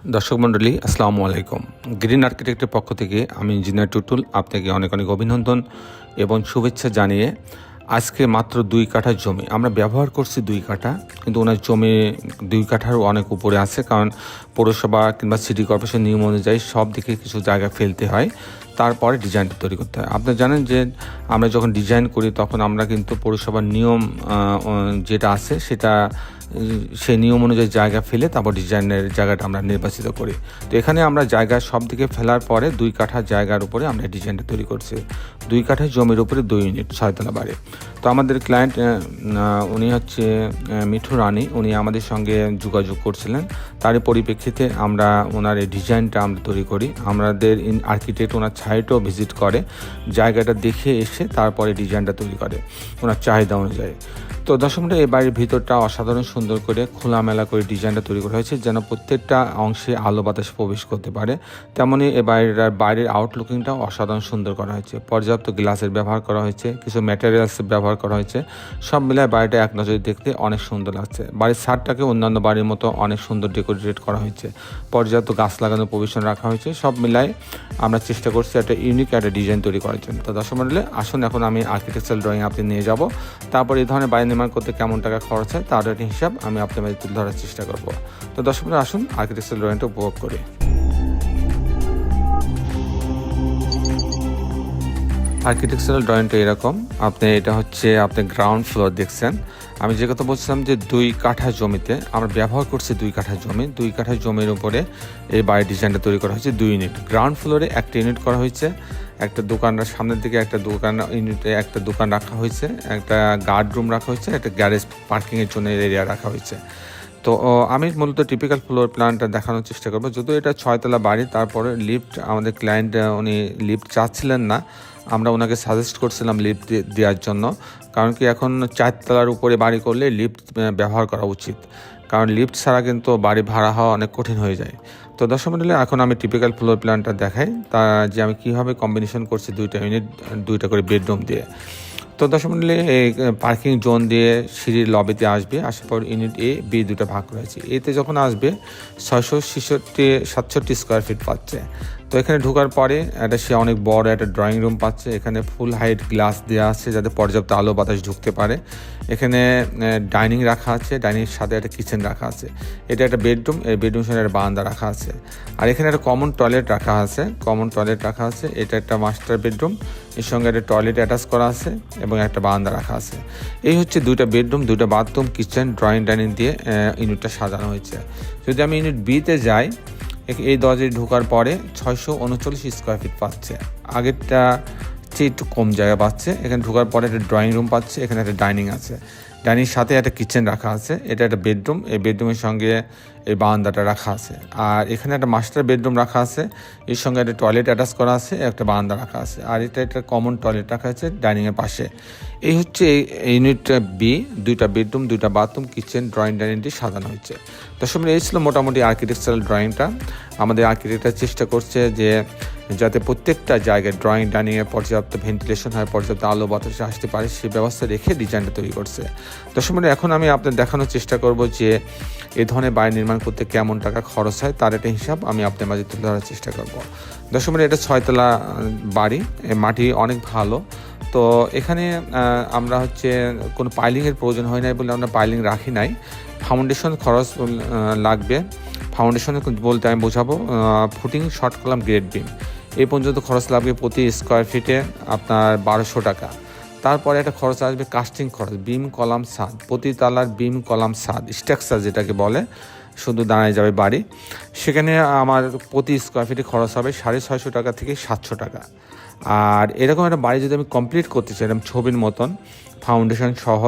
দর্শক মণ্ডলী আসসালামু আলাইকুম। গ্রিন আর্কিটেক্টের পক্ষ থেকে আমি ইঞ্জিনিয়ার টুটুল আপনাকে অনেক অনেক অভিনন্দন এবং শুভেচ্ছা জানিয়ে আজকে মাত্র 2 কাঠা জমি আমরা ব্যবহার করছি 2 কাঠা, কিন্তু ওনার জমি 2 কাঠারও অনেক উপরে আছে, কারণ পৌরসভা কিংবা সিটি কর্পোরেশন নিয়ম অনুযায়ী সব দিকে কিছু জায়গা ফেলতে হয়, তারপরে ডিজাইনটা তৈরি করতে হয়। আপনি জানেন যে আমরা যখন ডিজাইন করি তখন আমরা কিন্তু পৌরসভার নিয়ম যেটা আছে সেটা সেই নিয়ম অনুযায়ী জায়গা ফেলে তারপর ডিজাইনের জায়গাটা আমরা নির্বাচিত করি। তো এখানে আমরা জায়গা সব দিকে ফেলার পরে 2 কাঠা জায়গার উপরে আমরা ডিজাইনটা তৈরি করছি। 2 কাঠা জমির উপরে 2 ইউনিট 6 তলা বাড়ি। তো আমাদের ক্লায়েন্ট উনি হচ্ছে মিঠু রানী, উনি আমাদের সঙ্গে যোগাযোগ করছিলেন, তারই পরিপ্রেক্ষিতে আমরা ওনার এই ডিজাইনটা আমরা তৈরি করি। আমাদের আর্কিটেক্ট ওনার সাইটও ভিজিট করে, জায়গাটা দেখে এসে তারপরে ডিজাইনটা তৈরি করে ওনার চাহিদা অনুযায়ী। তো দর্শক এই বাড়ির ভিতরটা অসাধারণ সুন্দর করে খোলামেলা করে ডিজাইনটা তৈরি করা হয়েছে, যেন প্রত্যেকটা অংশে আলো বাতাস প্রবেশ করতে পারে। তেমনই এই বাইরের আউটলুকিংটাও অসাধারণ সুন্দর করা হয়েছে। পর্যাপ্ত গ্লাসের ব্যবহার করা হয়েছে, কিছু ম্যাটেরিয়ালসের ব্যবহার করা হয়েছে। সব মিলায় বাড়িটা এক নজরে দেখতে অনেক সুন্দর লাগছে। বাড়ির ছাদটাকে অন্যান্য বাড়ির মতো অনেক সুন্দর ডেকোরেটেড করা হয়েছে, পর্যাপ্ত গাছ লাগানোর প্রভিশন রাখা হয়েছে। সব মিলায় আমরা চেষ্টা করছি একটা ইউনিক একটা ডিজাইন তৈরি করার জন্য। তো দর্শক মণ্ডলী আসুন, এখন আমি আর্কিটেকচারাল ড্রয়িং আপনি নিয়ে যাব, তারপর এই ধরনের বাড়ি নির্মাণ করতে কেমন টাকা খরচ হয় তার একটা হিসাব আমি আপনার মাঝে তুলে ধরার চেষ্টা করব। তো দর্শক মণ্ডলী আসুন আর্কিটেকচারাল ড্রয়িংটা উপভোগ করি। আর্কিটেকচারাল ড্রয়িংটা এরকম, এটা হচ্ছে আপনি গ্রাউন্ড ফ্লোর দেখছেন। আমি যে কথা বলছিলাম যে 2 কাঠা জমিতে আমরা ব্যবহার করছি 2 কাঠা জমি। 2 কাঠা জমির উপরে এই বাড়ির ডিজাইনটা তৈরি করা হয়েছে 2 ইউনিট। গ্রাউন্ড ফ্লোরে একটা ইউনিট করা হয়েছে, একটা দোকানের সামনের দিকে একটা দোকান ইউনিটে একটা দোকান রাখা হয়েছে, একটা গার্ড রুম রাখা হয়েছে, একটা গ্যারেজ পার্কিংয়ের জন্য এরিয়া রাখা হয়েছে। তো আমি মূলত টিপিক্যাল ফ্লোর প্ল্যানটা দেখানোর চেষ্টা করবো। যদিও এটা 6 তলা বাড়ি, তারপরে লিফট আমাদের ক্লায়েন্ট উনি লিফট চাচ্ছিলেন না, আমরা ওনাকে সাজেস্ট করছিলাম লিফট দেওয়ার জন্য। কারণ কি এখন 4 তলার উপরে বাড়ি করলে লিফট ব্যবহার করা উচিত, কারণ লিফট ছাড়া কিন্তু বাড়ি ভাড়া হওয়া অনেক কঠিন হয়ে যায়। তো দর্শক মণ্ডলী এখন আমি টিপিক্যাল ফ্লোর প্ল্যানটা দেখাই, তা যে আমি কীভাবে কম্বিনেশন করছি 2টা ইউনিট 2টা করে বেডরুম দিয়ে। তো দর্শক মণ্ডলী এই পার্কিং জোন দিয়ে সিঁড়ির লবিতে আসবে, আসার পর ইউনিট এ বি 2টা ভাগ রয়েছে। এতে যখন আসবে 667 স্কোয়ার ফিট পাচ্ছে। তো এখানে ঢোকার পরে সে অনেক বড় একটা ড্রয়িং রুম পাচ্ছে। এখানে ফুল হাইট গ্লাস দেওয়া আছে যাতে পর্যাপ্ত আলো বাতাস ঢুকতে পারে। এখানে ডাইনিং রাখা আছে, ডাইনিংয়ের সাথে একটা কিচেন রাখা আছে। এটা একটা বেডরুম, এই বেডরুমের সাথে একটা বারান্দা রাখা আছে। আর এখানে একটা কমন টয়লেট রাখা আছে। এটা একটা মাস্টার বেডরুম, এর সঙ্গে একটা টয়লেট অ্যাটাচ করা আছে এবং একটা বারান্দা রাখা আছে। এই হচ্ছে 2টা বেডরুম, 2টা বাথরুম, কিচেন, ড্রয়িং ডাইনিং দিয়ে ইউনিটটা সাজানো হয়েছে। যদি আমি ইউনিট বিতে যাই, এই দরজায় ঢোকার পরে 639 স্কোয়ার ফিট পাচ্ছে। আগেরটা চেয়ে একটু কম জায়গা পাচ্ছে। এখানে ঢোকার পরে একটা ড্রয়িং রুম পাচ্ছে, এখানে একটা ডাইনিং আছে, ডাইনিংয়ের সাথে একটা কিচেন রাখা আছে। এটা একটা বেডরুম, এই বেডরুমের সঙ্গে এই বারান্দাটা রাখা আছে। আর এখানে একটা মাস্টার বেডরুম রাখা আছে, এর সঙ্গে একটা টয়লেট অ্যাটাচ করা আছে, একটা বারান্দা রাখা আছে। আর এটা একটা কমন টয়লেট রাখা আছে ডাইনিংয়ের পাশে। এই হচ্ছে ইউনিট বি, 2টা বেডরুম, 2টা বাথরুম, কিচেন, ড্রয়িং ডাইনিংটি সাজানো হয়েছে। দর্শক এই ছিল মোটামুটি আর্কিটেকচারাল ড্রয়িংটা। আমাদের আর্কিটেক্টরা চেষ্টা করছে যে যাতে প্রত্যেকটা জায়গায় ড্রয়িং ডাইনিংয়ে পর্যাপ্ত ভেন্টিলেশন হয়, পর্যাপ্ত আলো বাতাস আসতে পারে, সেই ব্যবস্থা রেখে ডিজাইনটা তৈরি করছে। দর্শক এখন আমি আপনাদের দেখানোর চেষ্টা করব যে এই ধরনের বাড়ি নির্মাণ করতে কেমন টাকা খরচ হয় তার একটা হিসাব আমি আপনাদের মাঝে তুলে ধরার চেষ্টা করব। দর্শক এটা 6 তলা বাড়ি, মাটি অনেক ভালো। তো এখানে আমরা কোনো পাইলিংয়ের প্রয়োজন হয় নাই বলে আমরা পাইলিং রাখি নাই। ফাউন্ডেশন খরচ লাগবে, ফাউন্ডেশন বলতে আমি বোঝাবো footing, short column, grade beam, এই পর্যন্ত খরচ লাগবে প্রতি স্কোয়ার ফিটে আপনার 1200 টাকা। তারপরে একটা খরচ আসবে কাস্টিং খরচ, বিম কলাম ছাদ, প্রতি তালার বিম কলাম ছাদ স্ট্রাকচার যেটাকে বলে, শুধু দাঁড়ায় যাবে বাড়ি। সেখানে আমার প্রতি স্কোয়ার ফিটে খরচ হবে 650 টাকা থেকে 700 টাকা। আর এরকম একটা বাড়ি যদি আমি কমপ্লিট করতে চাই এরকম ছবির মতন, ফাউন্ডেশন সহ,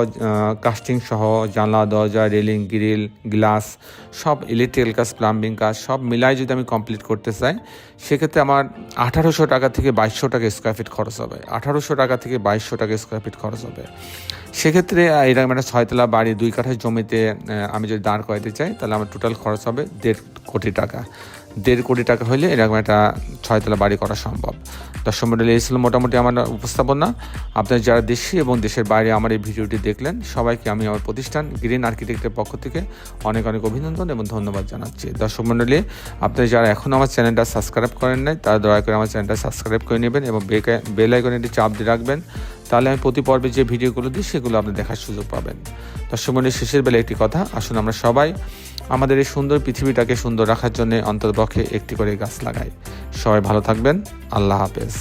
কাস্টিং সহ, জানলা দরজা, রেলিং, গ্রিল, গ্লাস, সব ইলেকট্রিক্যাল কাজ, প্লাম্বিং কাজ সব মিলাই যদি আমি কমপ্লিট করতে চাই, সেক্ষেত্রে আমার 1800 টাকা থেকে 2200 টাকা স্কোয়ার ফিট খরচ হবে। 1800 টাকা থেকে 2200 টাকা স্কোয়ার ফিট খরচ হবে। সেক্ষেত্রে এরকম একটা 6 তলা বাড়ি 2 কাঠা জমিতে আমি যদি দাঁড় করাতে চাই, তাহলে আমার টোটাল খরচ হবে 1.5 কোটি টাকা। 1.5 কোটি টাকা হলে এরকম একটা 6 তলা বাড়ি করা সম্ভব। দর্শক মণ্ডলী, এই ছিল মোটামুটি আমার উপস্থাপনা। আপনারা যারা দেশে এবং দেশের বাইরে আমার এই ভিডিওটি দেখলেন, সবাইকে আমি আমার প্রতিষ্ঠান গ্রিন আর্কিটেক্টের পক্ষ থেকে অনেক অনেক অভিনন্দন এবং ধন্যবাদ জানাচ্ছি। দর্শক মণ্ডলী, আপনারা যারা এখনও আমার চ্যানেলটা সাবস্ক্রাইব করেন নাই, তারা দয়া করে আমার চ্যানেলটা সাবস্ক্রাইব করে নেবেন এবং বেল আইকনে একটি চাপ দিয়ে রাখবেন। তাহলে আমি প্রতি পর্বে যে ভিডিওগুলো দিই সেগুলো আপনি দেখার সুযোগ পাবেন। দর্শক মণ্ডলী, শেষের বেলা একটি কথা, আসুন আমরা সবাই আমাদের এই সুন্দর পৃথিবীটাকে সুন্দর রাখার জন্য অন্ততপক্ষে একটি করে গাছ লাগাই। সবাই ভালো থাকবেন। আল্লাহ হাফেজ।